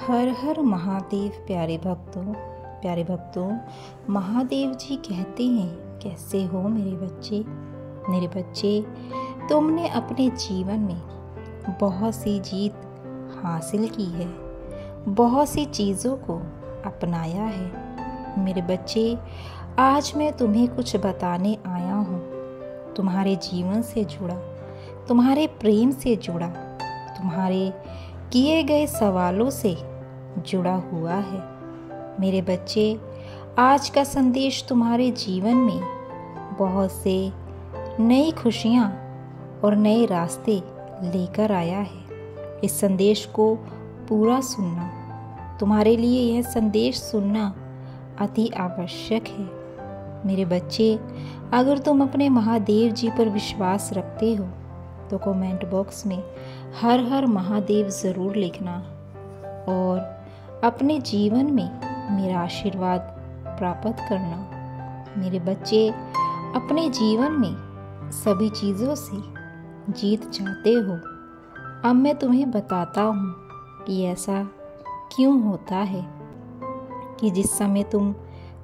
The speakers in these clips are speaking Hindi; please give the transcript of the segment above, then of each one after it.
हर हर महादेव। प्यारे भक्तों, महादेव जी कहते हैं, कैसे हो मेरे बच्चे। तुमने अपने जीवन में बहुत सी जीत हासिल की है, बहुत सी चीज़ों को अपनाया है। मेरे बच्चे, आज मैं तुम्हें कुछ बताने आया हूँ, तुम्हारे जीवन से जुड़ा, तुम्हारे प्रेम से जुड़ा, तुम्हारे किए गए सवालों से जुड़ा हुआ है। मेरे बच्चे, आज का संदेश तुम्हारे जीवन में बहुत से नई खुशियाँ और नए रास्ते लेकर आया है। इस संदेश को पूरा सुनना, तुम्हारे लिए यह संदेश सुनना अति आवश्यक है। मेरे बच्चे, अगर तुम अपने महादेव जी पर विश्वास रखते हो तो कमेंट बॉक्स में हर हर महादेव ज़रूर लिखना और अपने जीवन में मेरा आशीर्वाद प्राप्त करना। मेरे बच्चे, अपने जीवन में सभी चीज़ों से जीत चाहते हो। अब मैं तुम्हें बताता हूँ कि ऐसा क्यों होता है कि जिस समय तुम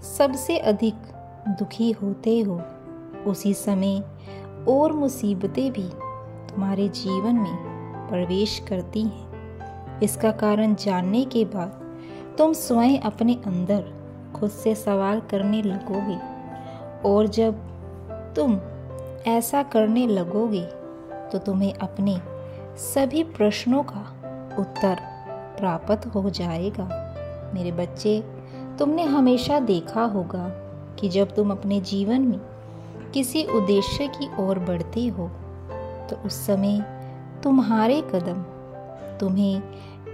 सबसे अधिक दुखी होते हो, उसी समय और मुसीबतें भी तुम्हारे जीवन में प्रवेश करती हैं। इसका कारण जानने के बाद तुम स्वयं अपने अंदर खुद से सवाल करने लगोगे, और जब तुम ऐसा करने लगोगे तो तुम्हें अपने सभी प्रश्नों का उत्तर प्राप्त हो जाएगा। मेरे बच्चे, तुमने हमेशा देखा होगा कि जब तुम अपने जीवन में किसी उद्देश्य की ओर बढ़ते हो तो उस समय तुम्हारे कदम तुम्हें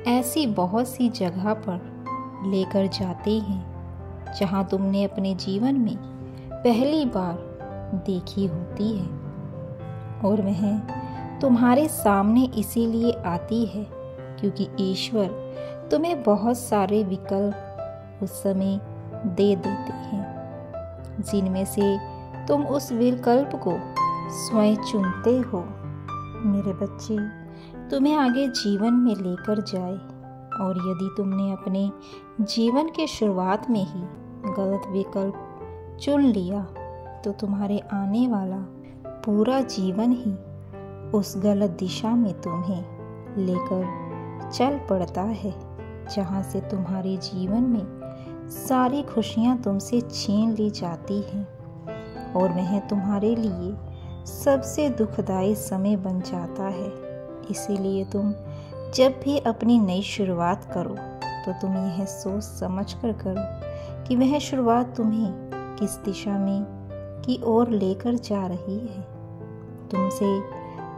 ऐसी बहुत सी जगह पर लेकर जाते हैं जहां तुमने अपने जीवन में पहली बार देखी होती है, और वह तुम्हारे सामने इसीलिए आती है क्योंकि ईश्वर तुम्हें बहुत सारे विकल्प उस समय दे देते हैं, जिनमें से तुम उस विकल्प को स्वयं चुनते हो। मेरे बच्चे, तुम्हें आगे जीवन में लेकर जाए, और यदि तुमने अपने जीवन के शुरुआत में ही गलत विकल्प चुन लिया तो तुम्हारे आने वाला पूरा जीवन ही उस गलत दिशा में तुम्हें लेकर चल पड़ता है, जहाँ से तुम्हारे जीवन में सारी खुशियाँ तुमसे छीन ली जाती हैं, और वह तुम्हारे लिए सबसे दुखदाई समय बन जाता है। इसीलिए तुम जब भी अपनी नई शुरुआत करो तो तुम यह सोच समझ कर करो कि वह शुरुआत तुम्हें किस दिशा में की ओर लेकर जा रही है। तुमसे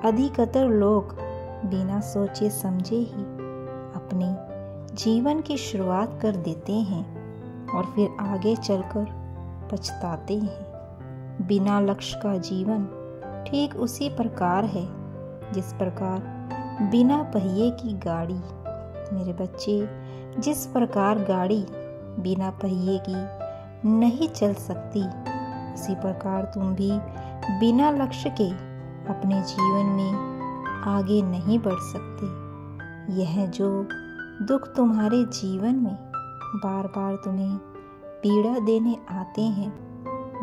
अधिकतर लोग बिना सोचे समझे ही अपने जीवन की शुरुआत कर देते हैं और फिर आगे चलकर पछताते हैं। बिना लक्ष्य का जीवन ठीक उसी प्रकार है जिस प्रकार बिना पहिए की गाड़ी। मेरे बच्चे, जिस प्रकार गाड़ी बिना पहिए की नहीं चल सकती, उसी प्रकार तुम भी बिना लक्ष्य के अपने जीवन में आगे नहीं बढ़ सकते। यह जो दुख तुम्हारे जीवन में बार बार तुम्हें पीड़ा देने आते हैं,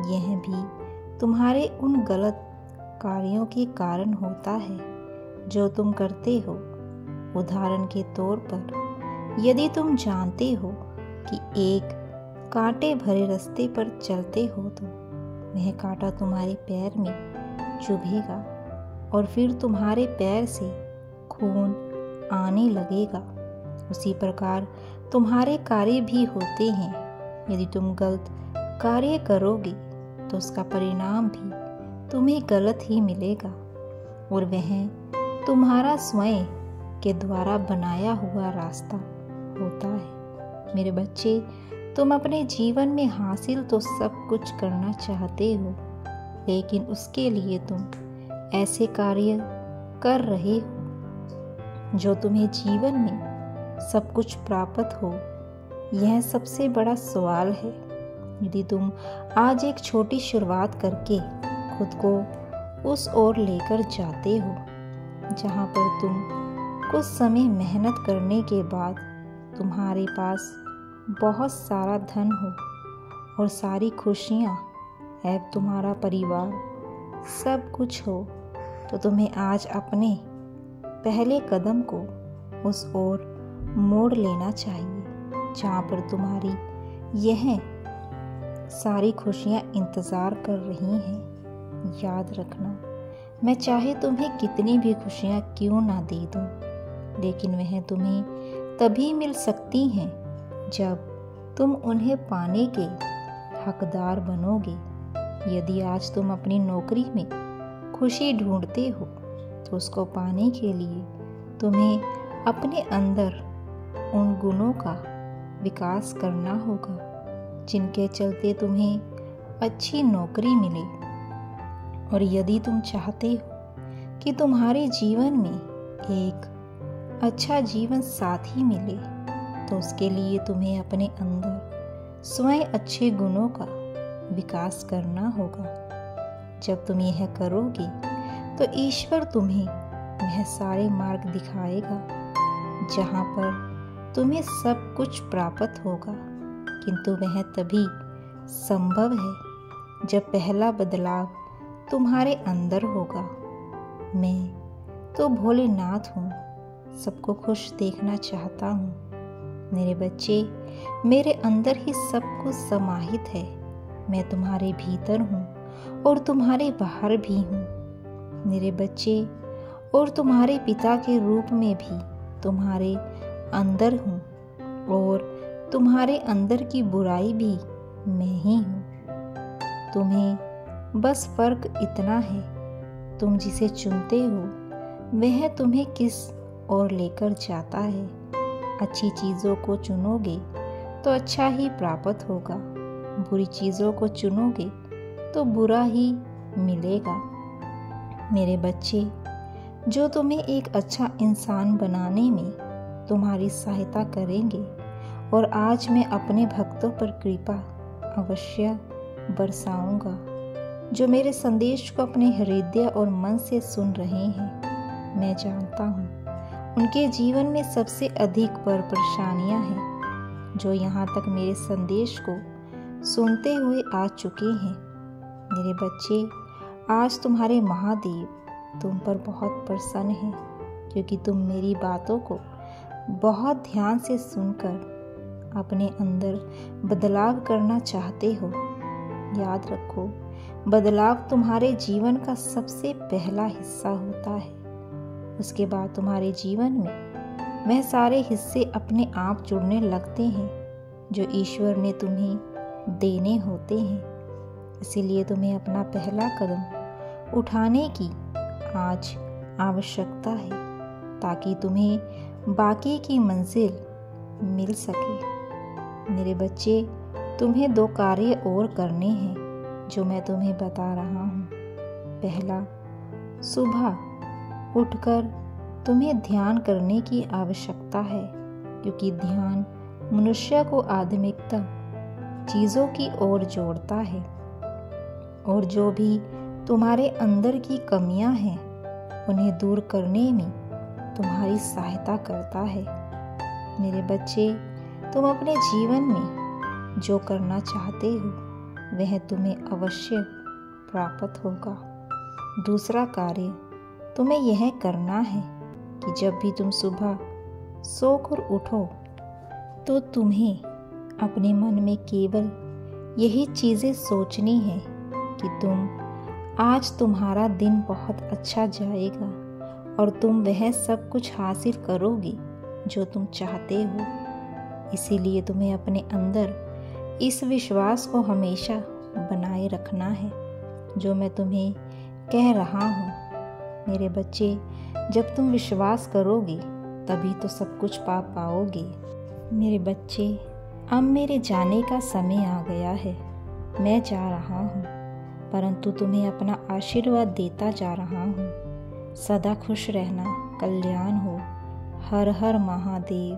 यह भी तुम्हारे उन गलत कार्यों के कारण होता है जो तुम करते हो। उदाहरण के तौर पर, यदि तुम जानते हो कि एक कांटे भरे रास्ते पर चलते हो तो वह कांटा तुम्हारे पैर में चुभेगा और फिर तुम्हारे पैर से खून आने लगेगा। उसी प्रकार तुम्हारे कार्य भी होते हैं। यदि तुम गलत कार्य करोगे तो उसका परिणाम भी तुम्हें गलत ही मिलेगा, और वह तुम्हारा स्वयं के द्वारा बनाया हुआ रास्ता होता है। मेरे बच्चे, तुम अपने जीवन में हासिल तो सब कुछ करना चाहते हो, लेकिन उसके लिए तुम ऐसे कार्य कर रहे हो जो तुम्हें जीवन में सब कुछ प्राप्त हो। यह सबसे बड़ा सवाल है। यदि तुम आज एक छोटी शुरुआत करके खुद को उस ओर लेकर जाते हो जहाँ पर तुम कुछ समय मेहनत करने के बाद तुम्हारे पास बहुत सारा धन हो और सारी खुशियाँ एवं तुम्हारा परिवार सब कुछ हो, तो तुम्हें आज अपने पहले कदम को उस ओर मोड़ लेना चाहिए जहाँ पर तुम्हारी यह सारी खुशियाँ इंतज़ार कर रही हैं। याद रखना, मैं चाहे तुम्हें कितनी भी खुशियाँ क्यों ना दे दूँ, लेकिन वह तुम्हें तभी मिल सकती हैं जब तुम उन्हें पाने के हकदार बनोगे। यदि आज तुम अपनी नौकरी में खुशी ढूंढते हो तो उसको पाने के लिए तुम्हें अपने अंदर उन गुणों का विकास करना होगा जिनके चलते तुम्हें अच्छी नौकरी मिले। और यदि तुम चाहते हो कि तुम्हारे जीवन में एक अच्छा जीवन साथी मिले तो उसके लिए तुम्हें अपने अंदर स्वयं अच्छे गुणों का विकास करना होगा। जब तुम यह करोगे तो ईश्वर तुम्हें वह सारे मार्ग दिखाएगा जहाँ पर तुम्हें सब कुछ प्राप्त होगा, किंतु वह तभी संभव है जब पहला बदलाव तुम्हारे अंदर होगा। मैं तो भोलेनाथ हूँ, सबको खुश देखना चाहता हूँ। मेरे बच्चे, मेरे अंदर ही सब कुछ समाहित है। मैं तुम्हारे भीतर हूँ और तुम्हारे बाहर भी हूँ। मेरे बच्चे, और तुम्हारे पिता के रूप में भी तुम्हारे अंदर हूँ और तुम्हारे अंदर की बुराई भी मैं ही हूँ। तुम्हें बस फर्क इतना है, तुम जिसे चुनते हो वह तुम्हें किस ओर लेकर जाता है। अच्छी चीज़ों को चुनोगे तो अच्छा ही प्राप्त होगा, बुरी चीज़ों को चुनोगे तो बुरा ही मिलेगा। मेरे बच्चे, जो तुम्हें एक अच्छा इंसान बनाने में तुम्हारी सहायता करेंगे, और आज मैं अपने भक्तों पर कृपा अवश्य बरसाऊंगा जो मेरे संदेश को अपने हृदय और मन से सुन रहे हैं। मैं जानता हूँ उनके जीवन में सबसे अधिक परेशानियाँ हैं जो यहाँ तक मेरे संदेश को सुनते हुए आ चुके हैं। मेरे बच्चे, आज तुम्हारे महादेव तुम पर बहुत प्रसन्न हैं क्योंकि तुम मेरी बातों को बहुत ध्यान से सुनकर अपने अंदर बदलाव करना चाहते हो। याद रखो, बदलाव तुम्हारे जीवन का सबसे पहला हिस्सा होता है। उसके बाद तुम्हारे जीवन में वह सारे हिस्से अपने आप जुड़ने लगते हैं जो ईश्वर ने तुम्हें देने होते हैं। इसीलिए तुम्हें अपना पहला कदम उठाने की आज आवश्यकता है ताकि तुम्हें बाकी की मंजिल मिल सके। मेरे बच्चे, तुम्हें 2 कार्य और करने हैं जो मैं तुम्हें बता रहा हूँ। पहला, सुबह उठकर तुम्हें ध्यान करने की आवश्यकता है क्योंकि ध्यान मनुष्य को आध्यात्मिकता चीज़ों की ओर जोड़ता है और जो भी तुम्हारे अंदर की कमियां हैं उन्हें दूर करने में तुम्हारी सहायता करता है। मेरे बच्चे, तुम अपने जीवन में जो करना चाहते हो वह तुम्हें अवश्य प्राप्त होगा। दूसरा कार्य तुम्हें यह करना है कि जब भी तुम सुबह सोकर उठो तो तुम्हें अपने मन में केवल यही चीज़ें सोचनी है कि आज तुम्हारा दिन बहुत अच्छा जाएगा और तुम वह सब कुछ हासिल करोगे जो तुम चाहते हो। इसीलिए तुम्हें अपने अंदर इस विश्वास को हमेशा बनाए रखना है जो मैं तुम्हें कह रहा हूँ। मेरे बच्चे, जब तुम विश्वास करोगे तभी तो सब कुछ पा पाओगे। मेरे बच्चे, अब मेरे जाने का समय आ गया है। मैं जा रहा हूँ, परंतु तुम्हें अपना आशीर्वाद देता जा रहा हूँ। सदा खुश रहना, कल्याण हो। हर हर महादेव।